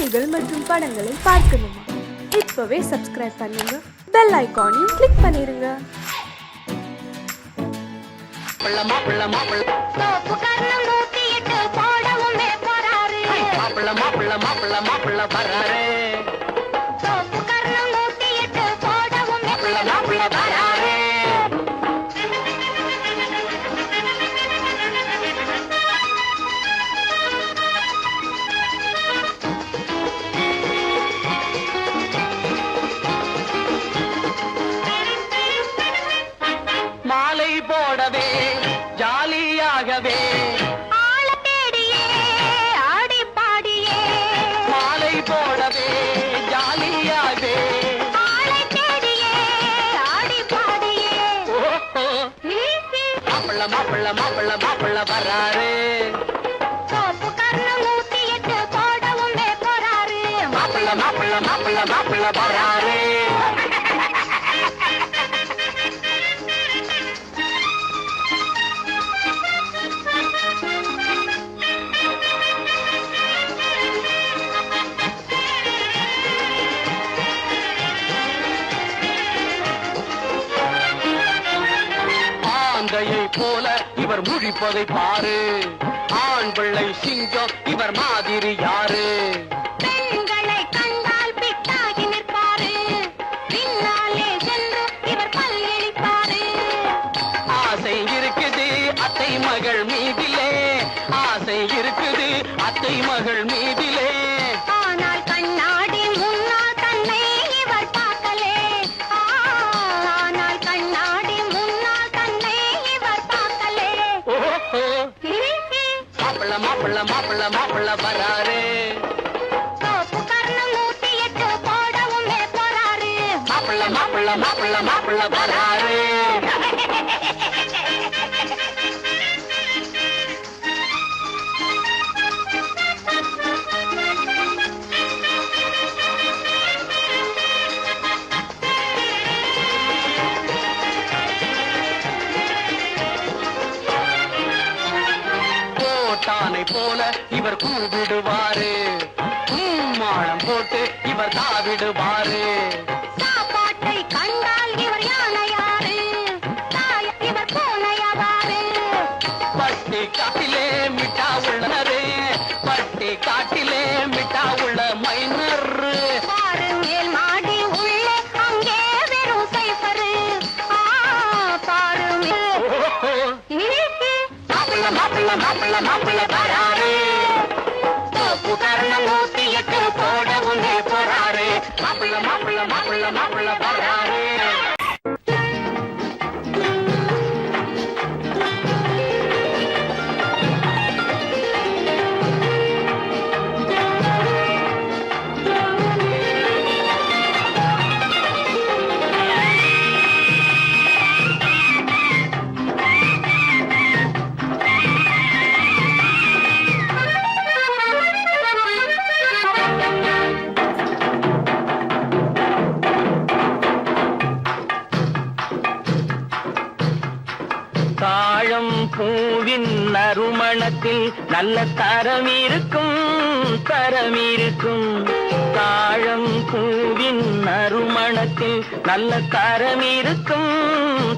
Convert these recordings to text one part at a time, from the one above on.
செய்திகள் மற்றும் படங்களை பார்க்கணுமா? இப்பவே சப்ஸ்கிரைப் பண்ணுங்க, பெல் ஐகானையும் கிளிக் பண்ணிருங்க. மாலை போடவே ஜாலியாகவே ஆள தேடியே ஆடி பாடியே மாலை போடவே ஜாலியாகவே ஆளை தேடியே ஆடி பாடியே மாப்பிள்ள மாப்பிள்ள மாப்பிள்ள மாப்பிள்ள வராரு சோப்பு கர்ணம் 108 போடவும் போறாரு மாப்பிள்ள மாப்பிள்ள மாப்பிள்ள மாப்பிள்ள வராரு போல இவர் முழிப்பதை பாரு, ஆண் பிள்ளை சிங்கம் இவர் மாதிரி யாரு? பெண்களை கண்டால் பிட்டாகி நிற்பாரு, பின்னாலே சென்று இவர் பல்லிழிப்பாரு. ஆசை இருக்குது அத்தை மகள் மீதிலே, ஆசை இருக்குது அத்தை மகள் மீதிலே. ஆனால் கண்ணாடி முன்னால் தன்னை இவர் பார்க்கலே, ஆனால் கண்ணாடி முன்னால் தன்னை இவர் பார்க்கலே. மாப்பிள்ள மாப்பிள்ள மாப்பிள்ள மாப்பிள்ள வராரு சோப்பு கர்ணம் 108 போடவும் போறாரு மாப்பிள்ள மாப்பிள்ள மாப்பிள்ள மாப்பிள்ள வராரு கோட்டானை போல இவர் கூவிடுவாரு, மாளம் போட்டு இவர் தாவிடுவாரு. சாப்பாட்டை கண்டால் இவர் யானையாரு, இவர் பூனையாவாரு. பட்டி காட்டிலே மிட்டா உள்ளனரே, பட்டி காட்டிலே மிட்டா உள்ள மைனர். பாரு மேல் மாடி உள்ளே அங்கே வெறும் சைபரு, பாரு மாப்பிள்ள மாப்பிள்ள மாப்பிள்ள மாப்பிள்ள வராரு சோப்பு கர்ணம் 108 போடவும் போறாரு மாப்பிள்ள மாப்பிள்ள மாப்பிள்ள மாப்பிள்ள வராரு. தாழம் பூவின் நறுமணத்தில் நல்ல தரம் இருக்கும், தரம் இருக்கும். தாழம் பூவின் நறுமணத்தில் நல்ல தரம் இருக்கும்,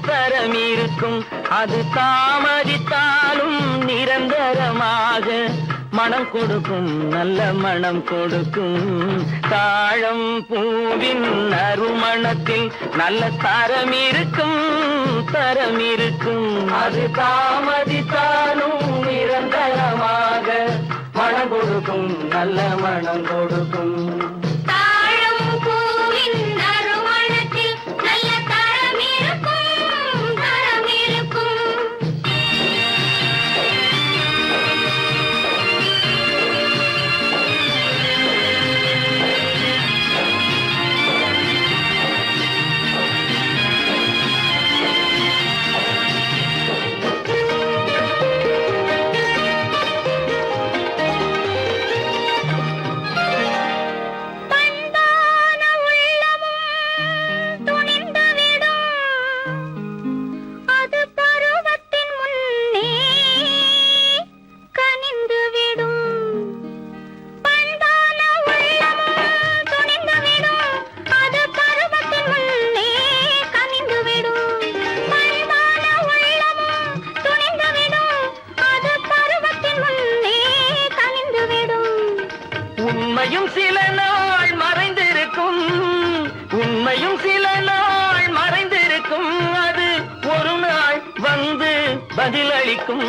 தரம் இருக்கும். அது தாமதித்தாலும் நிரந்தரமாக மனம் கொடுக்கும், நல்ல மனம் கொடுக்கும். தாழம் பூவின் நறுமணத்தில் நல்ல தரம் இருக்கும், தரம் இருக்கும். அது தாமதித்தாலும் நிரந்தரமாக மனம் கொடுக்கும், நல்ல மனம் கொடுக்கும். தாழம் பூவின் நறுமணத்தில் நல்ல தரம் இருக்கும், தரம் இருக்கும். உண்மையும் சில நாள் மறைந்திருக்கும், உண்மையும் சில நாள் மறைந்திருக்கும், அது ஒரு நாள் வந்து பதிலளிக்கும்.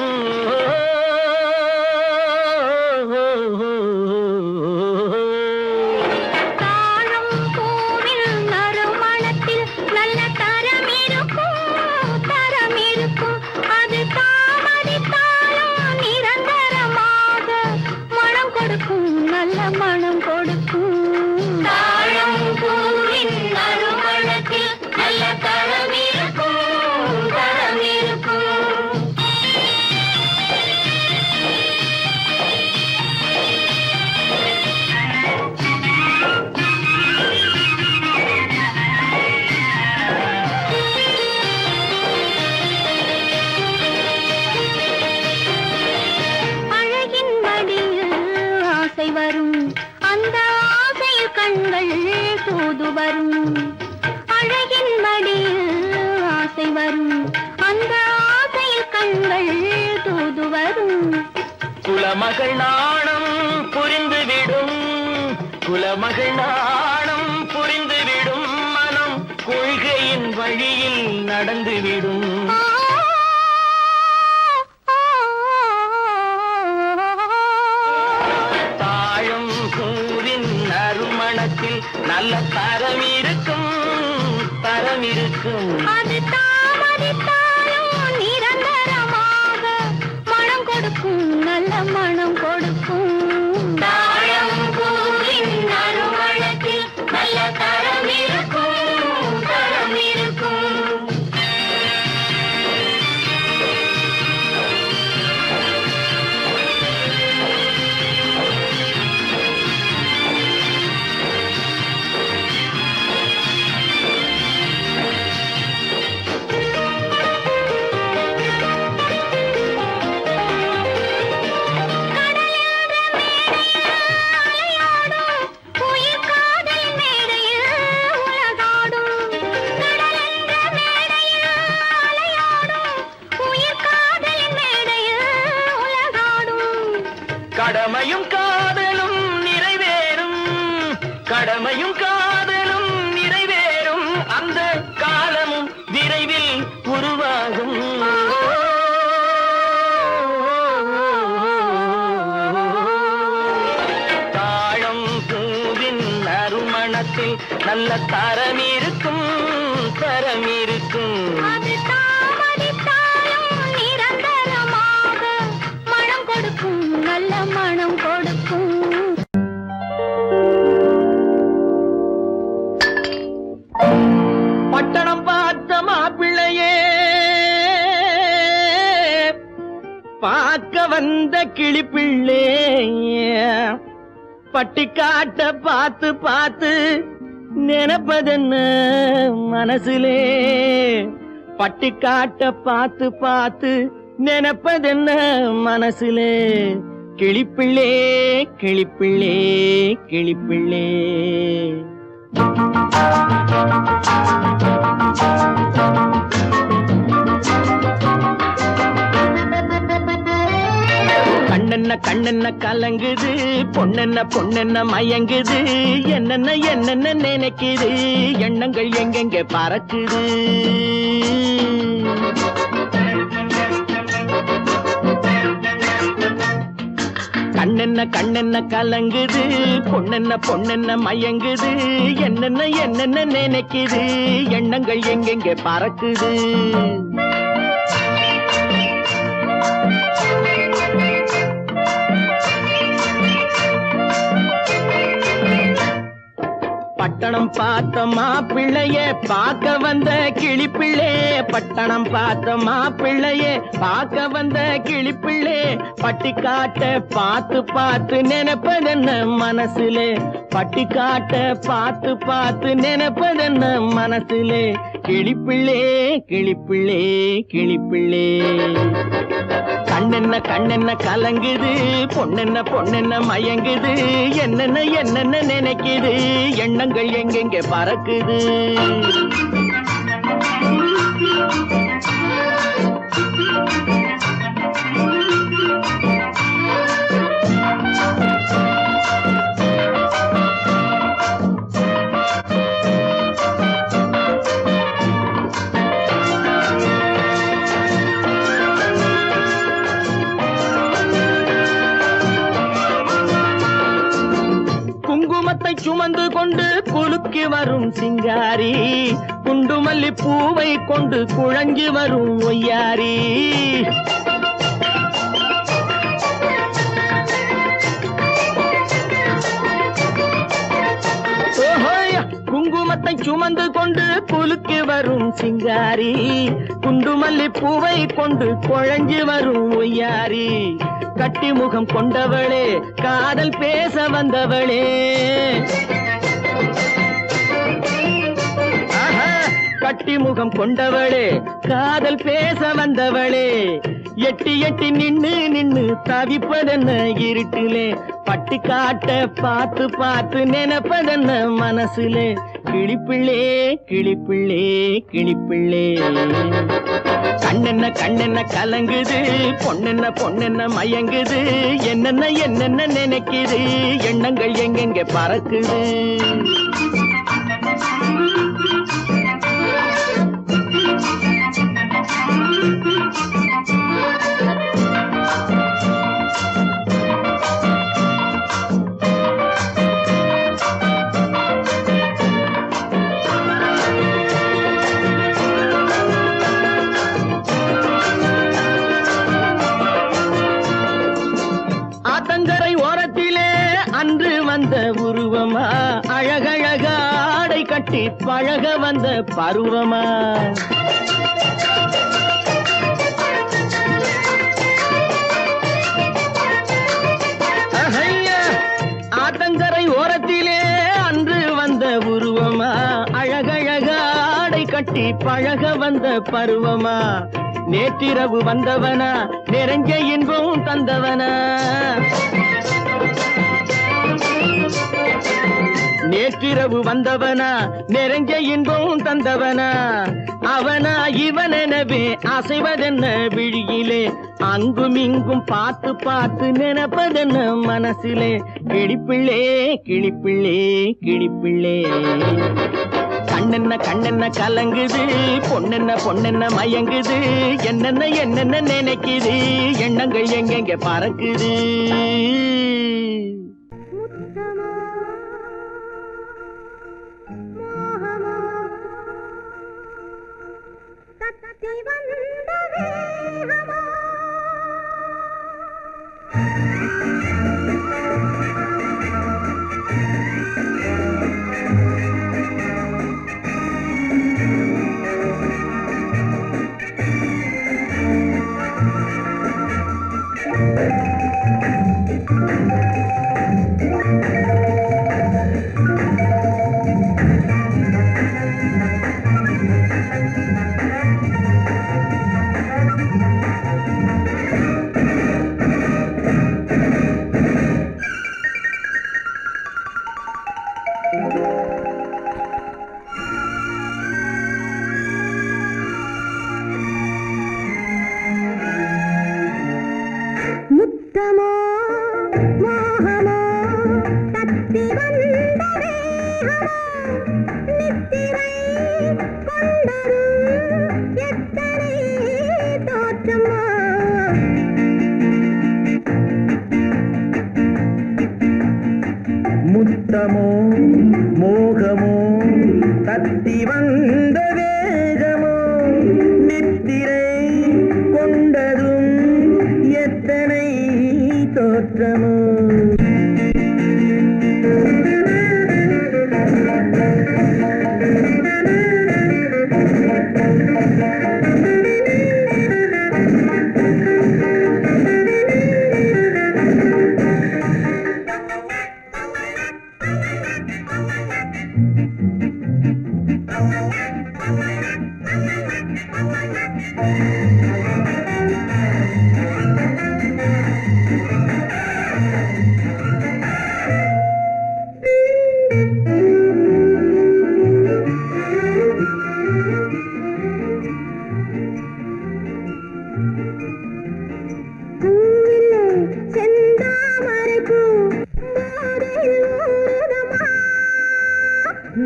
தாழம் பூவில் நறுமணத்தில் நல்ல தரம் இருக்கும், தரம் இருக்கும். அது தாமதித்தாலும் நிரந்தரமாக மனம் கொடுக்கும், நல்ல மனம் கொடுக்கும். தாழம் பூவின் நறுமணத்தில் நல்ல தரம் இருக்கும், தரம் இருக்கும். அழகின் மடியில் ஆசை வரும், அந்த ஆசையில் கண்கள் தூது வரும். அழகின் மடியில் ஆசை வரும், அந்த ஆசையில் கண்கள் தூது வரும். குலமகள் நாணம் புரிந்துவிடும், குலமகள் நாணம் புரிந்துவிடும், மனம் கொள்கையின் வழியில் நடந்துவிடும். தாழும் பூவின் நறுமணத்தில் நல்ல தரம் இருக்கும், தரம் இருக்கும். அது தாமதித்தாலும் நிரந்தரமாக மனம் கொடுக்கும், நல்ல மனம் கொடுக்கும். தாழம் பூவின் நறுமணத்தில் நல்ல தரம் இருக்கும், தரம் இருக்கும். உயிர் காதல் மேடையில் உலகாடும், கடலென்ற மேடையில் அலையாடும். உயிர் காதல் மேடையில் உலகாடும். கடமையும் காதலும் நிறைவேறும், கடமையும் காதலும் நிறைவேறும், அந்த காலமும் விரைவில் உருவாகும். தாழம் பூவின் நறுமணத்தில் நல்ல தரம் இருக்கும், தரம் இருக்கும். அது தாமதித்தாலும் நிரந்தரமாக மனம் கொடுக்கும், நல்ல மனம் கொடுக்கும். பட்டணம் பார்த்த மாப்பிள்ளையே, பார்க்க வந்த கிளிப்பிள்ளே, பட்டிக்காட்ட பார்த்து பார்த்து நினைப்பதென்ன மனசுலே, பட்டிக்காட்ட பார்த்து பார்த்து நினைப்பதென்ன மனசுலே. கிளிப்பிள்ளே கிளிப்பிள்ளே கிளிப்பிள்ளே. கண்ணென்ன கண்ணென்ன கலங்குது, பொண்ணென்ன பொண்ணென்ன மயங்குது, என்னென்ன என்னென்ன நினைக்குது, எண்ணங்கள் எங்கெங்க பறக்குது. கண்ணென்ன கண்ணென்ன கலங்குது, பொண்ணென்ன பொண்ணென்ன மயங்குது, என்னென்ன என்னென்ன நினைக்குது, எண்ணங்கள் எங்கெங்க பறக்குது. பட்டணம் பார்த்த மாப்பிள்ளைய பார்க்க வந்த கிளிப்பிள்ளே, பட்டணம் பார்த்த மாப்பிள்ளைய பார்க்க வந்த கிளிப்பிள்ளே, பட்டிக்காட்ட பார்த்து பார்த்து நினைப்பதென்ன மனசுலே, பட்டிக்காட்ட பார்த்து பார்த்து நினைப்பதென்ன மனசுலே. கிளிப்பிள்ளே கிளிப்பிள்ளே கிளிப்பிள்ளே. கண்ணென்ன கண்ணென்ன கலங்குது, பொண்ணென்ன பொண்ணென்ன மயங்குது, என்னென்ன என்னென்ன நினைக்குது, எண்ணங்கள் எங்கெங்க பறக்குது. குங்குமத்தை சுமந்து கொண்டு குலுக்கி வரும் சிங்காரி, குண்டுமல்லி பூவை கொண்டு குழஞ்சி வரும் ஒய்யாரி. குங்குமத்தை சுமந்து கொண்டு குலுக்கி வரும் சிங்காரி, குண்டுமல்லி பூவை கொண்டு குழஞ்சி வரும் ஒய்யாரி. கட்டி முகம் கொண்டவளே, காதல் பேச வந்தவளே, கட்டி முகம் கொண்டவளே, காதல் பேச வந்தவளே. எட்டி எட்டி நின்னு நின்னு தவிப்பதென்ன இருட்டிலே, பட்டி காட்ட பார்த்து பார்த்து நினைப்பதென்ன மனசுலே. கிளிப்பிள்ளே கிளிப்பிள்ளே கிளிப்பிள்ளே, கண்ணென்ன கண்ணென்ன கலங்குது, பொண்ணென்ன பொண்ணென்ன மயங்குது, என்னென்ன என்னென்ன நினைக்குது, எண்ணங்கள் எங்கெங்க பறக்குது. ஆத்தங்கரை ஓரத்திலே அன்று வந்த உருவமா, அழகழக ஆடை கட்டி பழக வந்த பருவமா. ஆத்தங்கரை ஓரத்திலே அன்று வந்த உருவமா, அழகழக ஆடை கட்டி பழக வந்த பருவமா. நேற்றிரவு வந்தவனா, நிறைஞ்ச இன்பம் தந்தவனா, நேற்றிரவு வந்தவனா, நிறைஞ்ச இன்பம் தந்தவனா. அவனா இவனெனவே அசைவதென்ன விழியிலே, அங்கும் இங்கும் பார்த்து பார்த்து நினைப்பதென்ன மனசிலே. கிளிப்பிள்ளே கிளிப்பிள்ளே கிளிப்பிள்ளே, கண்ணென்ன கண்ணென்ன கலங்குது, பொண்ணென்ன பொண்ணென்ன மயங்குது, என்னென்ன என்னென்ன நினைக்குது, எண்ணங்கள் எங்கெங்க பறக்குது. முத்தமோ மோகமோ தத்தி வந்த வேகமோ, நித்திரை கொண்டதும் எத்தனை தோற்றமோ.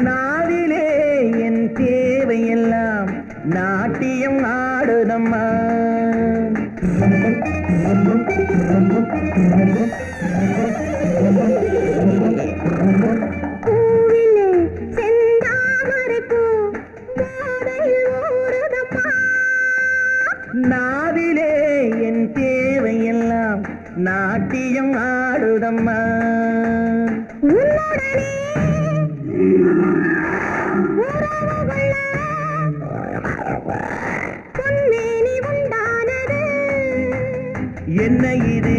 நாவிலே என் தேவையெல்லாம் நாட்டியம் ஆடுதம்மா. என்ன இது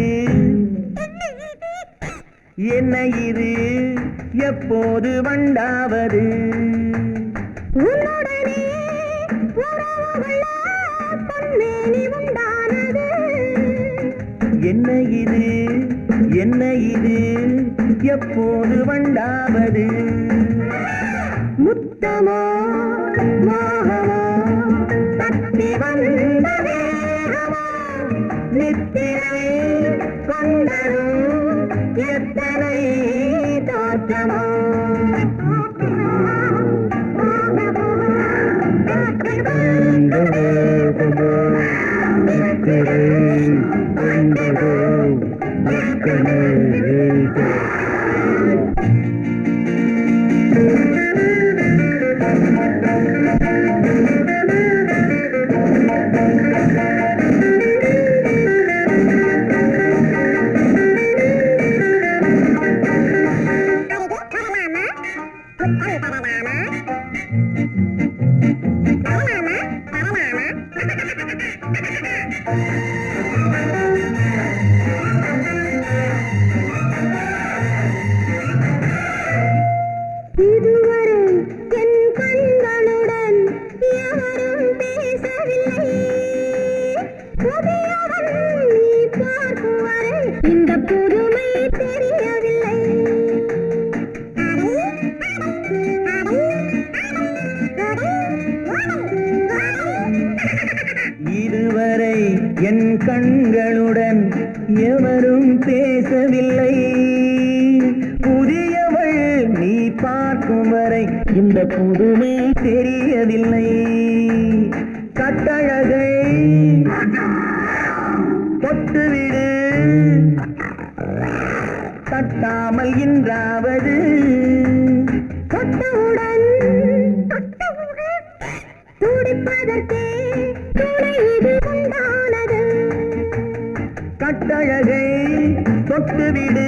என்ன இது எப்போது வண்டாவது என்ன இது என்ன இது எப்போது வண்டாவது முத்தமோ மோகமோ தப்பி வந்த வேகமோ நித்திரை கொண்டரும் எத்தனை தோற்றமோ இதுவரை என் கண்களுடன் எவரும் பேசவில்லை புதியவள் நீ பார்க்கும் வரை இந்த புதுமை தெரியவில்லை கட்டழகை தொட்டுவிடு தட்டாமல் இன்றாவது தொட்டவுடன் துடிப்பதற்கே துணை இது உண்டானது கட்டழகை தொட்டுவிடு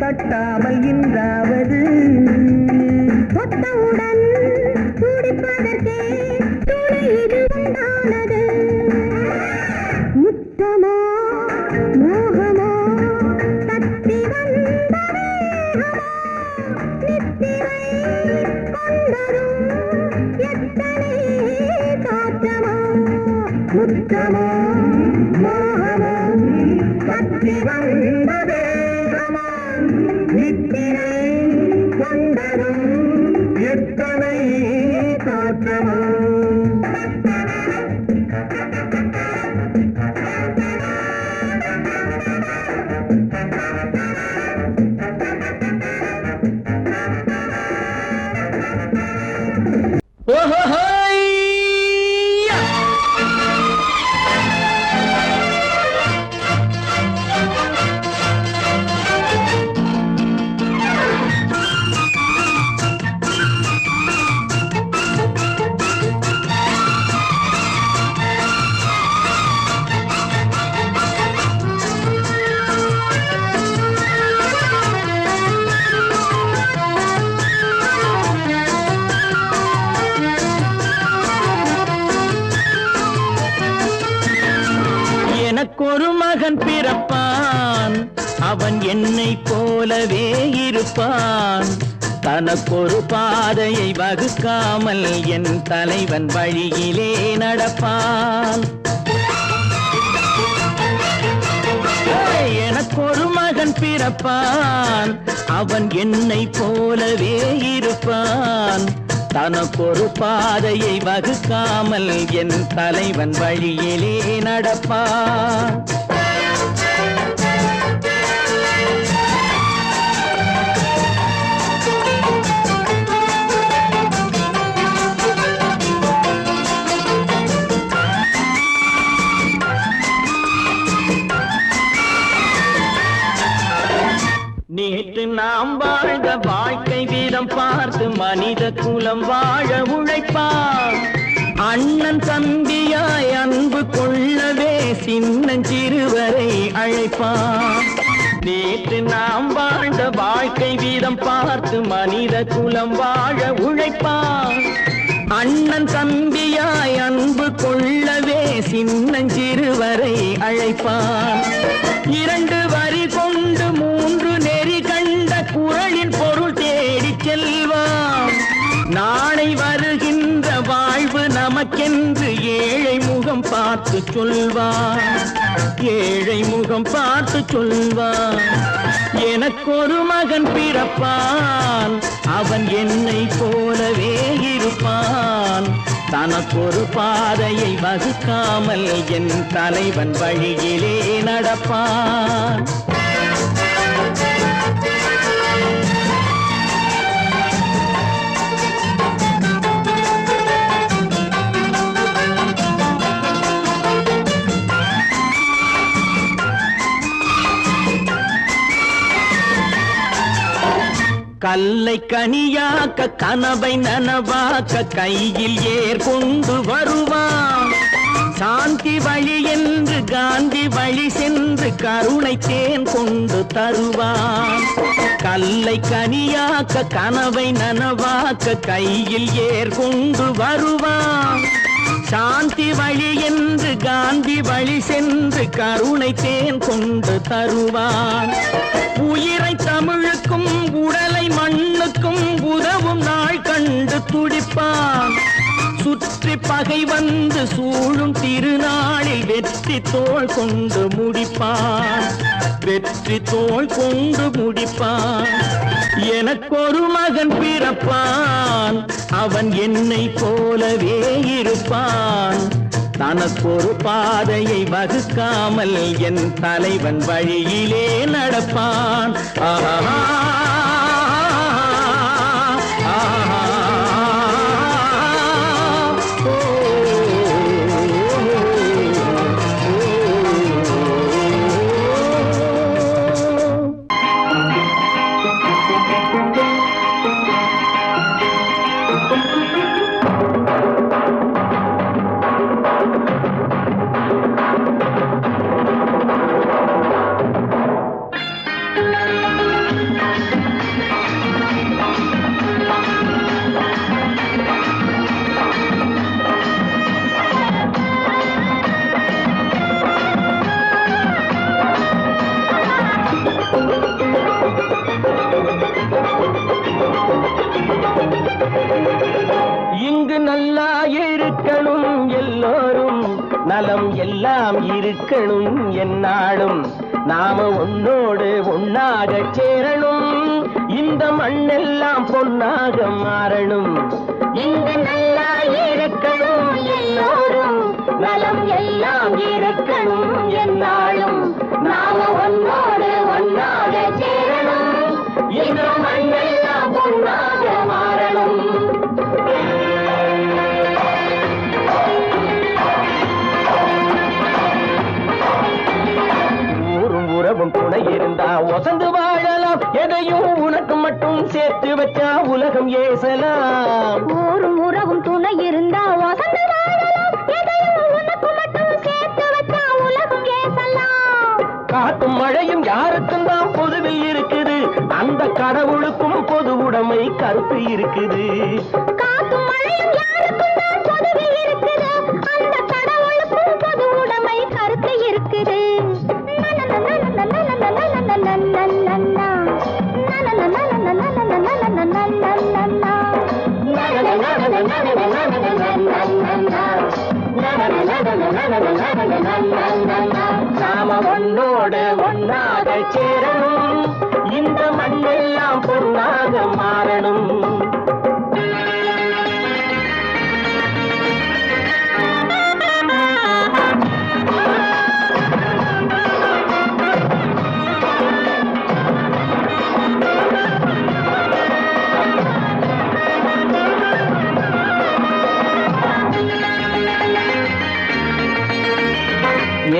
தட்டாமல் இன்றாவது தொட்டவுடன் துடிப்பதற்கே துணை இது உண்டானது முத்தமோ மோகமோ தப்பி வந்த வேகமோ நித்திரை கொண்டரும் எத்தனை தோற்றமோ முத்தமோ மோகமோ தப்பி வந்த வேகமோ நித்திரை கொண்டரும் எத்தனை தோற்றமோ எனக்கொரு மகன் பிறப்பான் அவன் என்னை போலவே இருப்பான் தனக்கொரு பாதையை வகுக்காமல் என் தலைவன் வழியிலே நடப்பான் எனக்கொரு மகன் பிறப்பான் அவன் என்னை போலவே இருப்பான் தனக்கொரு பாதையை வகுக்காமல் என் தலைவன் வழியிலே நடப்பான் நேற்று நாம் வாழ்ந்த வாழ்க்கை வீதம் பார்த்து மனித குலம் வாழ உழைப்பான் அண்ணன் தம்பியாய் அன்பு கொள்ளவே சின்னஞ்சிறுவரை அழைப்பான் நேற்று நாம் வாழ்ந்த வாழ்க்கை வீதம் பார்த்து மனித குலம் வாழ உழைப்பான். அண்ணன் தம்பியாய் அன்பு கொள்ளவே சின்னஞ்சிறுவரை அழைப்பான். 2 வரி கொண்டு 3 நெறி கண்ட குறளின் பொருள் தேடிச் செல்வான். நாளை வருகின்ற வாழ்வு நமக்கென்று ஏழை முகம் பார்த்து சொல்வான். ஏழை முகம் பார்த்து சொல்வான். எனக்கொரு மகன் பிறப்பான், அவன் என்னை போலவே இருப்பான். தனக்கொரு பாதையை வகுக்காமல் என் தலைவன் வழியிலே நடப்பான். கல்லை கனியாக்க கனவை நனவாக்க கையில் ஏற்கொண்டு வருவான். சாந்தி வழி என்று காந்தி வழி சென்று கருணை தேன் கொண்டு தருவான். கல்லை கனியாக்க கனவை நனவாக்க கையில் ஏற்கொண்டு வருவான். சாந்தி வழி என்று காந்தி வழி சென்று கருணை தேன் கொண்டு தருவான். உயிரை தமிழுக்கும் உடலை மண்ணுக்கும் உதவும் நாள் கண்டு துடிப்பான். சுற்றி பகை வந்து சூழும் திருநாளில் வெற்றி தோள் கொண்டு முடிப்பான். வெற்றி தோள் கொண்டு முடிப்பான். எனக்கொரு மகன் பிறப்பான், அவன் என்னை போலவே இருப்பான். தனக்கொரு பாதையை வகுக்காமல் என் தலைவன் வழியிலே நடப்பான். ஆஹா நல்லா இருக்கணும் எல்லோரும், நலம் எல்லாம் இருக்கணும் என்னாலும். நாம உன்னோடு ஒன்னாக சேரணும், இந்த மண்ணெல்லாம் பொன்னாக மாறணும். இங்கு நல்லா இருக்கணும் எல்லோரும், நலம் எல்லாம் இருக்கணும் என்னாலும். நாம ஒன்னோடு ஒன்னாக சேரணும், இந்த மண்ணெல்லாம் பொன்னாக மாறணும். துணை இருந்தா வசந்து வாழலாம், எதையும் உனக்கு மட்டும் சேர்த்து வச்சா உலகம் ஏசலாம். ஊரும் உறவும் துணை இருந்தா வசந்து வாழலாம், எதையும் உனக்கு மட்டும் சேர்த்து வச்சா உலகம் ஏசலாம். காத்தும் மழையும் யாருக்கும் தான் பொதுவில் இருக்குது, அந்த கடவுளுக்கும் பொது உடைமை கருத்து இருக்குது. காத்தும் மழையும் யாருக்கும் தான் பொதுவில் இருக்குது, அந்த கடவுளுக்கும் பொது உடைமை கருத்து இருக்குது. நாம ஒன்னோடு ஒன்னாக சேரணும், இந்த மண்ணெல்லாம் பொன்னாக மாறணும்.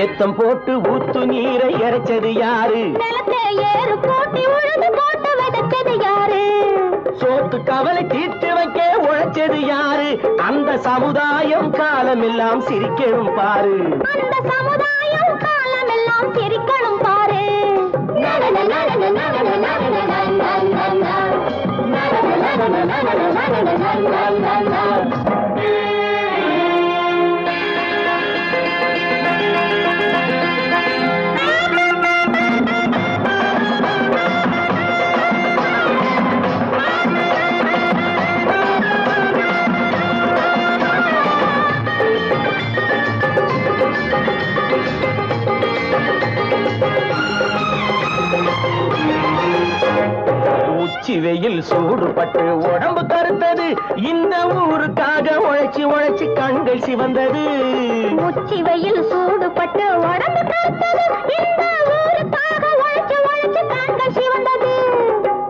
ஏத்தம் போட்டு ஊத்து நீரை இறைச்சது யாரு? நிலத்தை ஏறு போட்டி உழுது போட்டு விதைச்சது யாரு? சோத்து கவலை தீர்த்து வைக்க உழைச்சது யாரு? அந்த சமுதாயம் காலமெல்லாம் சிரிக்கணும் பாரு. அந்த சமுதாயம் காலமெல்லாம் சிரிக்கணும் பாரு. உச்சி வெயில் சூடுபட்டு உடம்பு கருத்தது, இந்த ஊருக்காக உழைச்சி உழைச்சி கண்கள் சிவந்தது. உச்சி வெயில் சூடுபட்டு உடம்பு கருத்தது, இந்த ஊருக்காக உழைச்சு உழைச்சு கண்கள் சிவந்தது.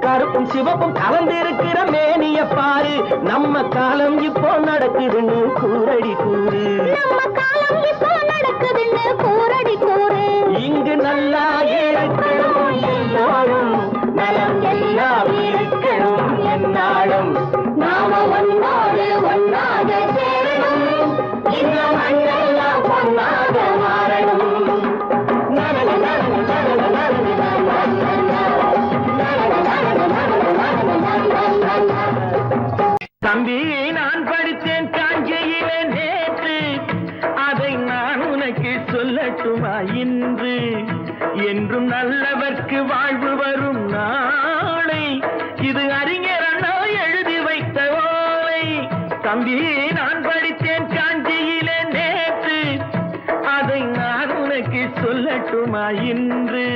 கருப்பும் சிவப்பும் கலந்திருக்கிற மேனிய பாரு, நம்ம காலம் இப்போ நடக்குதுன்னு கூரடி கூறு. நம்ம காலம் இப்போ நடக்குதுன்னு கூரடி கூறு. இங்கு நல்லா இருக்கணும் எல்லாரும், நலம் எல்லாம் இருக்கணும் என்னாலும். நாம ஒன்னோடு ஒன்னாக சேரணும், இந்த மண்ணெல்லாம் பொன்னாக மாறணும். தம்பி, நான் படித்தேன் காஞ்சியிலே நேற்று, அதை நான் உனக்கு சொல்லட்டுமா இன்று? என்றும் நல்லவர்க்கு வாழ்வு வரும் நாளை, இது அறிஞர் அண்ணா எழுதி வைத்த ஓலை. தம்பி, நான் படித்தேன் காஞ்சியிலே நேற்று, அதை நான் உனக்கு சொல்லட்டுமா இன்று?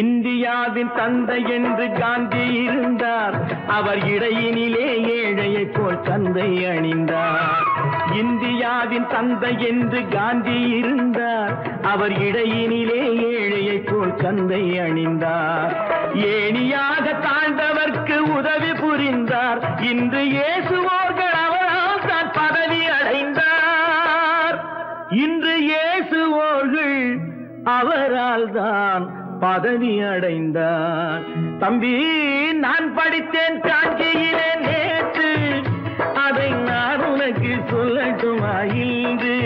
இந்தியாவின் தந்தை என்று காந்தி இருந்தார், அவர் இடையினிலே ஏழையை போல் தந்தை அணிந்தார். இந்தியாவின் தந்தை என்று காந்தி இருந்தார், அவர் இடையினிலே ஏழையை போல் தந்தை அணிந்தார். ஏணியாக தாழ்ந்தவர்க்கு உதவி புரிந்தார், இன்று இயேசுவோர்கள் அவரால் தான் பதவி அடைந்தார். இன்று இயேசுவோர்கள் அவரால் தான் பதவி அடைந்தார். தம்பி, நான் படித்தேன் காஞ்சியிலே நேற்று, அதை நான் உனக்கு சொல்லட்டுமா இன்று?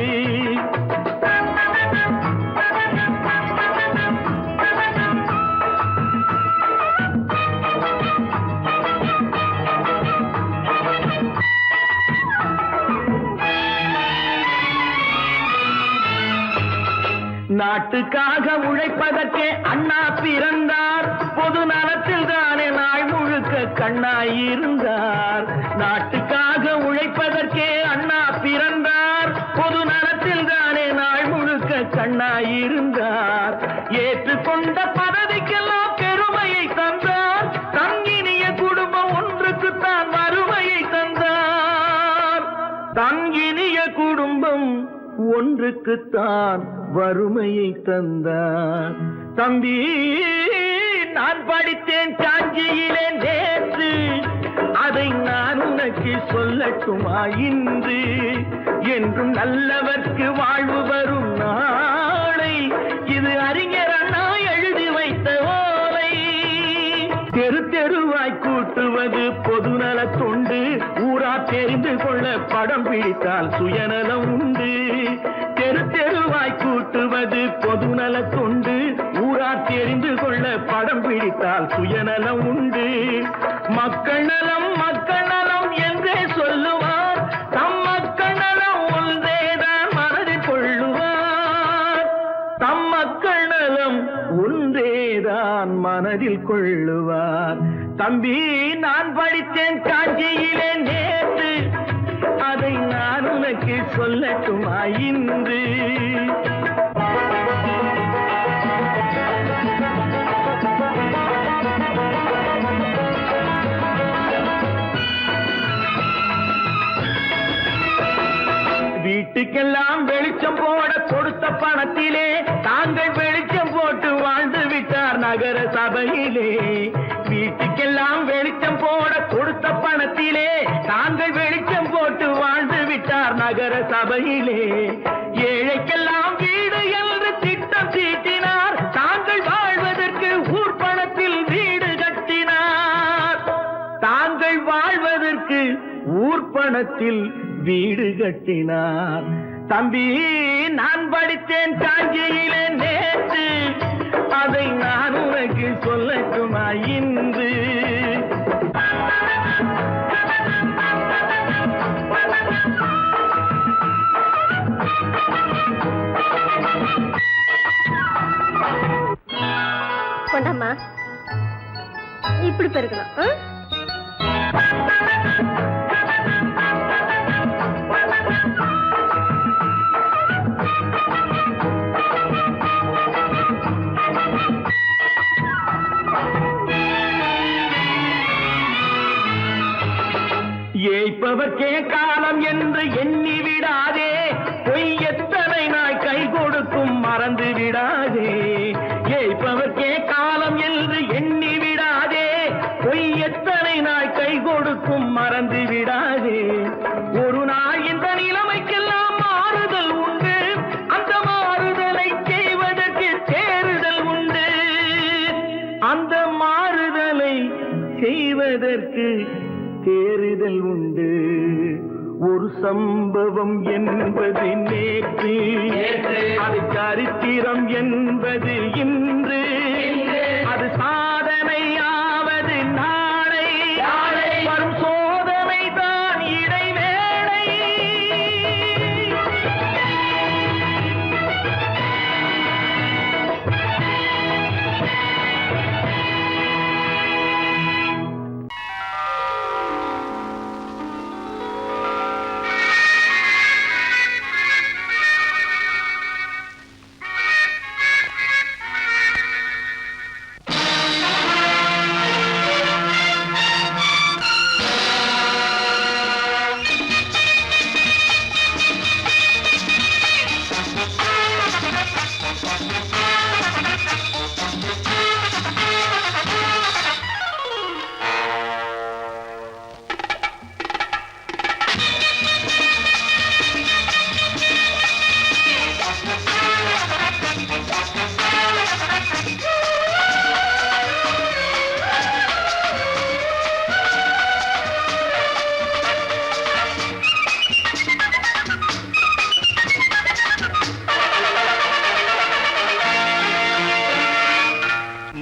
நாட்டுக்காக உழைப்பதற்கே அண்ணா பிறந்தார், பொது நலத்தில் தானே நாள் முழுக்க கண்ணாயிருந்தார். நாட்டுக்காக உழைப்பதற்கே அண்ணா பிறந்தார், பொது நலத்தில் தானே நாள் முழுக்க கண்ணாயிருந்தார். ஏற்றுக்கொண்ட பதவிக்கெல்லாம் பெருமையை தந்தார், தங்கினிய குடும்பம் ஒன்றுக்குத்தான் வறுமையை தந்தார். தங்கினிய குடும்பம் ஒன்றுக்குத்தான் வறுமையை தந்தார். தம்பி, நான் படித்தேன் காஞ்சியிலே நேற்று, அதை நான் உனக்கு சொல்லட்டுமா இன்று? என்றும் நல்லவர்க்கு வாழ்வு வரும் நாளை, இது அறிஞர் அண்ணா எழுதி வைத்த ஓலை. தெரு தெருவாய் கூட்டுவது பொதுநல தொண்டு, ஊரா தெரிந்து கொள்ள படம் பிடித்தால் சுயநலம் உண்டு. தெரு தெருவாய் கூட்டுவது பொதுநல தொண்டு, ஊரா தெரிந்து கொள்ள படம் பிடித்தால் சுயநலம் உண்டு. மக்கள் நலம் மக்கள் நலம் என்றே சொல்லுவார், தம் மக்கள் நலம் ஒன்றேதான் மனதில் கொள்ளுவார். தம் மக்கள் நலம் ஒன்றேதான் மனதில் கொள்ளுவார். தம்பி, நான் படித்தேன் காஞ்சியிலே நேற்று, அதை நான் உனக்கு சொல்லட்டுமா இன்று? வீட்டுக்கெல்லாம் வெளிச்சம் போட கொடுத்த பணத்திலே தாங்கள் வெளிச்சம் போட்டு வாழ்ந்து விட்டார் நகர சபையிலே. வீட்டுக்கெல்லாம் வெளிச்சம் போட கொடுத்த பணத்திலே தாங்கள் வெளிச்சம் போட்டு வாழ்ந்து விட்டார் நகர சபையிலே. ஏழைக்கெல்லாம் வீடு என்று திட்டம் தீட்டினார், தாங்கள் வாழ்வதற்கு ஊர் பணத்தில் வீடு கட்டினார். தாங்கள் வாழ்வதற்கு ஊர் பணத்தில் வீடு கட்டினார். தம்பி, நான் படித்தேன் காஞ்சியிலே நேற்று, அதை நான் உனக்கு சொல்லட்டுமா இன்று? இப்படி பெருக்கணும். ஏய்ப்பவர்க்கே காலம் என்று எண்ணி விடாதே, பொய் எத்தனை நாய் கை கொடுக்கும் மறந்து விடாதே. ஏய்ப்பவர்க்கே காலம் என்று எண்ணி விடாதே, பொய் எத்தனை நாய் கை கொடுக்கும் மறந்து விடாதே. ஒரு நாள் இந்த நிலைமைக்கெல்லாம் மாறுதல் உண்டு, அந்த மாறுதலை செய்வதற்கு தேறுதல் உண்டு. அந்த மாறுதலை செய்வதற்கு தேறுதல் உண்டு. ஒரு சம்பவம் என்பது நேற்று, அது சரித்திரம் என்பது இன்று, அது சாதனையாவது நாளை, வரும் சோதனை தான் இடைவேளை.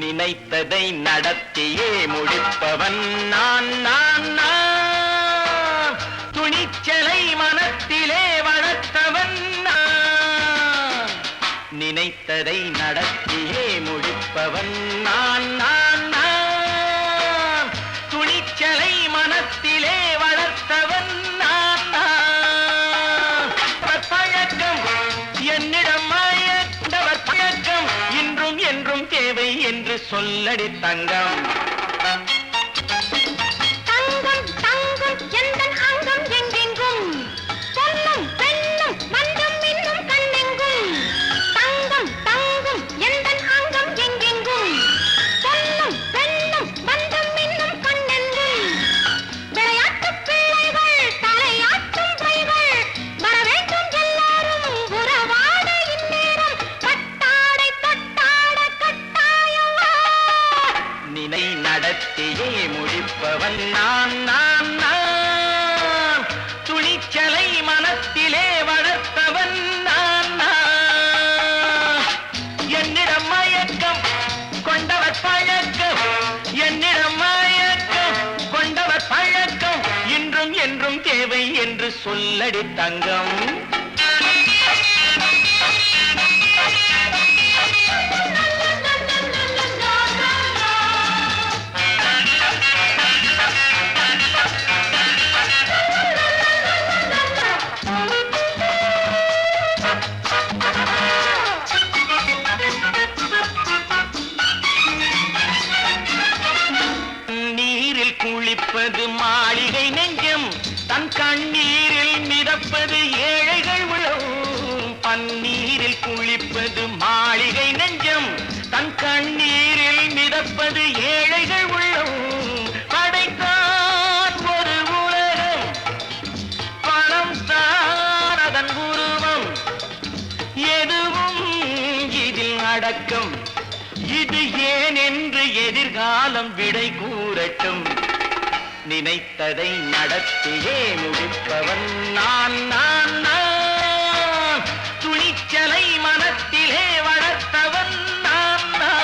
நினைத்ததை நடத்தியே முடிப்பவன் நான் நான் நான். துணிச்சலை மனத்திலே வளர்த்தவன் நான். நினைத்ததை நடத்தியே முடிப்பவன் நான் நான் நான். துணிச்சலை மனத்திலே வளர்த்தவன் நான் நான். பழக்கம் என்னிடம் மாயவர் பழக்கம் இன்றும் என்றும் தேவை என்று சொல்லடி தங்கம். தங்கம் தங்கம் எந்தன் அங்கம் எங்கெங்கும், பொன்னும் பெண்ணும் மன்றம் இன்னும் கண்ணெங்கும். தங்கம் தங்கம் எந்தன் அங்கம் எங்கெங்கும், பொன்னும் பெண்ணும் மன்றம் இன்னும் கண்ணெங்கும். விளையாட்டு பிள்ளைகள் தலையாட்டும் பைகள், வர வேண்டும் எல்லாரும் உறவாட இந்நேரம். கட்டாடை தொட்டாட கட்டாயவா. நினை நடத்தியே முடிப்பவன் நான் நான் நான். துணிச்சலை மனத்திலே வளர்த்தவன் நான் நான். என்னிடம் மயக்கம் கொண்டவர் பழக்கம், என்னிடம் மயக்கம் கொண்டவர் பழக்கம் இன்றும் என்றும் தேவை என்று சொல்லடி தங்கம். நீரில் குளிப்பது மாளிகை நெஞ்சம், தன் கண்ணீரில் மிதப்பது ஏழைகள் உளம். பன்னீரில் குளிப்பது மாளிகை நெஞ்சம், தன் கண்ணீரில் மிதப்பது ஏழைகள் உள்ளம். படைத்தான் ஒரு உலகம், பணம் தான் அதன் உருவம். எதுவும் இதில் அடக்கம், இது ஏன் என்று எதிர்காலம் விடை கூறட்டும். நினைத்ததை நடத்தியே முடிப்பவன் நான் நான் நான். துணிச்சலை மனத்திலே வளர்த்தவன் நான் நான்.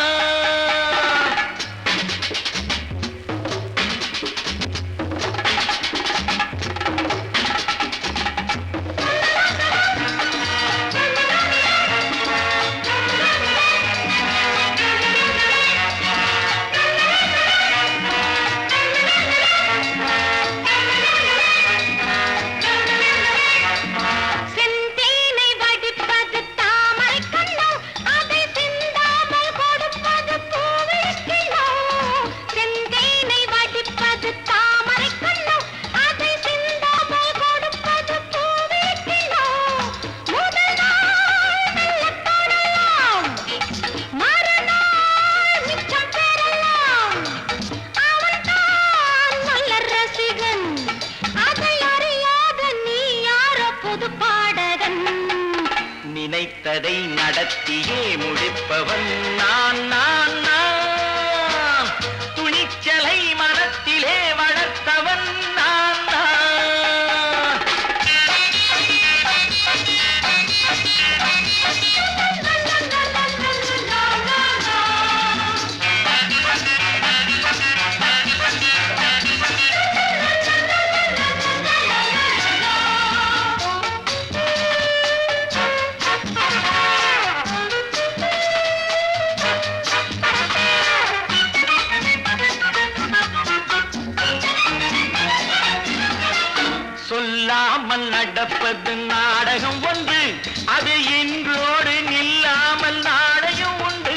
நினைத்ததை நடத்தியே முடிப்பவன் நான் நான் நான் துணிச்சலை மனத்திலே வளர்த்தவன் நான் நான் சொல்லாமல் நடப்பது நாடகம் ஒன்று, அது இன்றோடு நில்லாமல் நாடகம் உண்டு.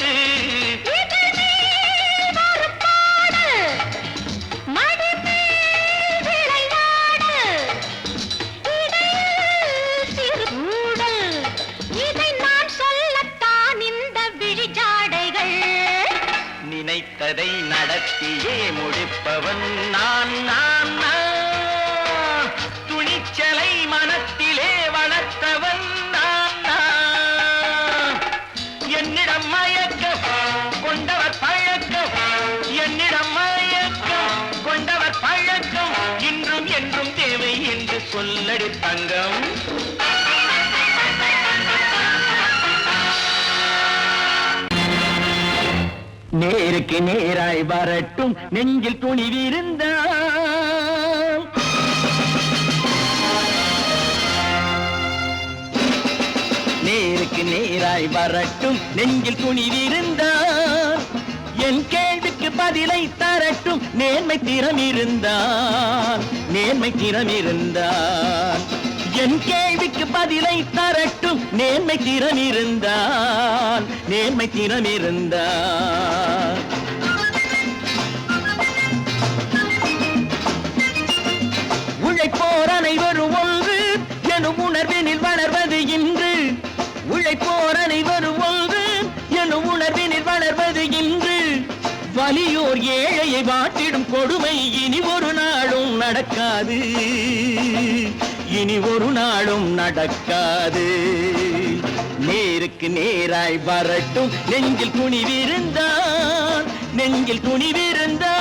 நினைத்ததை நடத்தியே முடிப்பவன் நான் நான் நான் துணிச்சலை மனத்திலே வளர்த்தவன் நான் நான் என்னிடம் மயக்கம் கொண்டவர் பழக்கம் என்னிடம் மயக்கம் கொண்டவர் பழக்கம் இன்றும் என்றும் தேவை என்று சொல்லடி தங்கம். நேருக்கு நேராய் வரட்டும் நெஞ்சில் துணிவிருந்தால், நேருக்கு நேராய் வரட்டும் நெஞ்சில் துணிவிருந்தால், என் கேள்விக்கு பதிலை தரட்டும் நேர்மை திறம் இருந்தால், நேர்மை திறம் இருந்தால் என் கேள்விக்கு பதிலை தரட்டும் நேர்மை திறம் இருந்தால், நேர்மை திறம் இருந்தால். உழைப்போர் அனைவரும் ஒன்று எனும் உணர்வினில் வளர்வது இன்று, உழைப்போர் அனைவரும் ஒன்று எனும் உணர்வினில் வளர்வது இன்று. வலியோர் ஏழையை வாட்டிடும் கொடுமை இனி ஒரு நாளும் நடக்காது, இனி ஒரு நாளும் நடக்காது. நேருக்கு நேராய் வரட்டும் நெஞ்சில் துணிவிருந்தால், நெஞ்சில் துணிவிருந்தால்.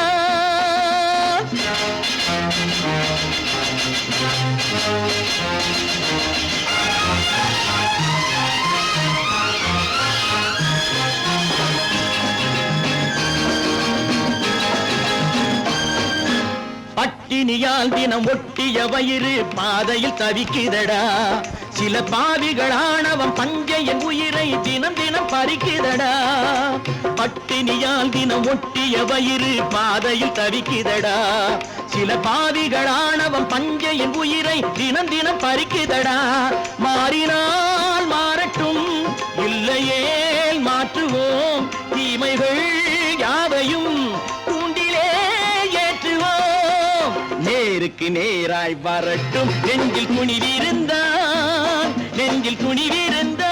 பட்டினியால் தினம் ஒட்டிய வயிறு பாதையில் தவிக்குதடா, சில பாவிகள் ஆணவம் பஞ்சையின் உயிரை தினம் தினம் பறிக்குதடா. பட்டினியால் தினம் ஒட்டிய வயிறு பாதையில் தவிக்குதடா, சில பாவிகள் ஆணவம் பஞ்சையின் உயிரை தினம் தினம் பறிக்குதடா. மாறினால் மாறட்டும் இல்லையே மாற்றுவோம், தீமைகள் யாவையும் தூண்டிலே ஏற்றுவோம். நேருக்கு நேராய் வரட்டும் நெஞ்சில் துணிவிருந்தால், நெஞ்சில் துணிவிருந்தால்.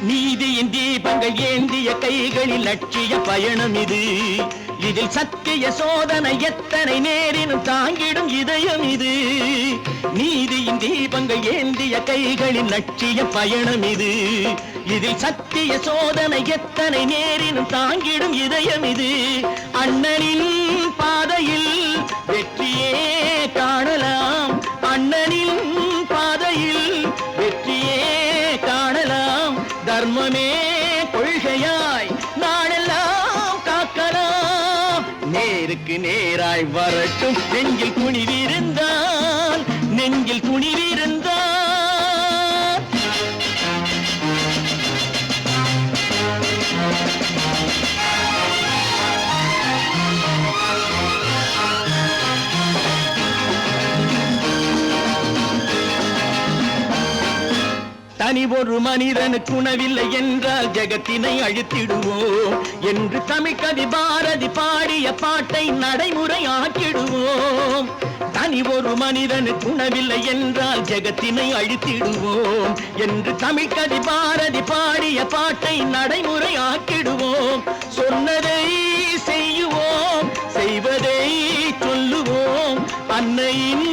நீதியின் தீபங்கள் ஏந்திய கைகளில் லட்சிய பயணம் இது, இதில் சத்திய சோதனை எத்தனை நேரினும் தாங்கிடும் இதயம் இது. நீதியின் தீபங்கள் ஏந்திய கைகளில் லட்சிய பயணம் இது, இதில் சத்திய சோதனை எத்தனை நேரினும் தாங்கிடும் இதயம் இது. அண்ணனின் பாதையில் வெற்றியே காணலாம், அண்ணனின் பாதையில் வெற்றியே காணலாம். தர்மமே கொள்கையாய் நாடெல்லாம் காக்கலாம். நேருக்கு நேராய் வரட்டும் நெஞ்சில் துணிவிருந்தால், நெஞ்சில் துணிவிருந்தால். தனி ஒரு மனிதனுக்கு உணவில்லை என்றால் ஜெகத்தினை அழித்திடுவோம் என்று தமிழ்கவி பாரதி பாடிய பாட்டை நடைமுறை ஆக்கிடுவோம். தனி ஒரு மனிதனுக்கு உணவில்லை என்றால் ஜெகத்தினை அழித்திடுவோம் என்று தமிழ்கவி பாரதி பாடிய பாட்டை நடைமுறை ஆக்கிடுவோம். சொன்னதை செய்யுவோம், செய்வதை சொல்லுவோம், அன்னையின்